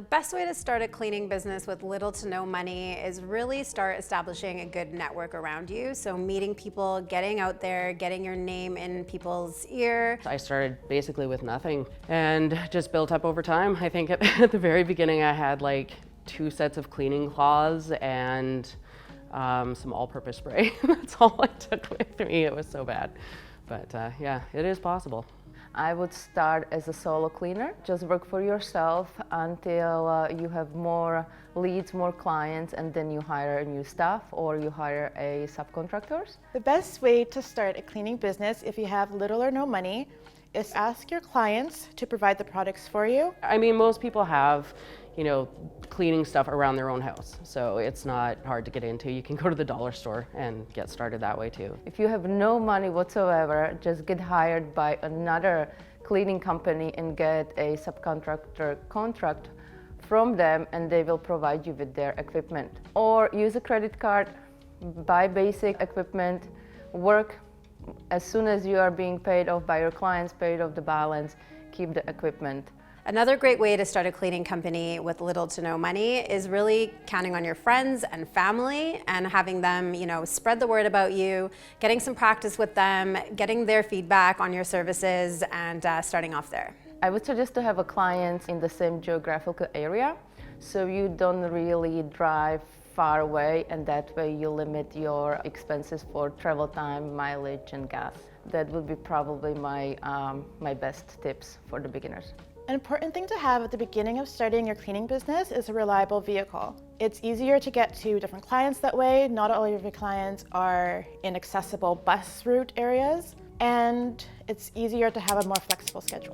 The best way to start a cleaning business with little to no money is really start establishing a good network around you. So meeting people, getting out there, getting your name in people's ear. I started basically with nothing and just built up over time. I think at the very beginning I had like 2 sets of cleaning cloths and some all-purpose spray. That's all I took with me. It was so bad. But yeah, it is possible. I would start as a solo cleaner. Just work for yourself until you have more leads, more clients, and then you hire new staff or you hire a subcontractors. The best way to start a cleaning business if you have little or no money is ask your clients to provide the products for you. I mean, most people have, cleaning stuff around their own house. So it's not hard to get into. You can go to the dollar store and get started that way too. If you have no money whatsoever, just get hired by another cleaning company and get a subcontractor contract from them and they will provide you with their equipment. Or use a credit card, buy basic equipment, work as soon as you are being paid off by your clients, paid off the balance, keep the equipment. Another great way to start a cleaning company with little to no money is really counting on your friends and family and having them, spread the word about you, getting some practice with them, getting their feedback on your services, and starting off there. I would suggest to have a client in the same geographical area, so you don't really drive far away, and that way you limit your expenses for travel time, mileage, and gas. That would be probably my best tips for the beginners. An important thing to have at the beginning of starting your cleaning business is a reliable vehicle. It's easier to get to different clients that way. Not all of your clients are in accessible bus route areas, and it's easier to have a more flexible schedule.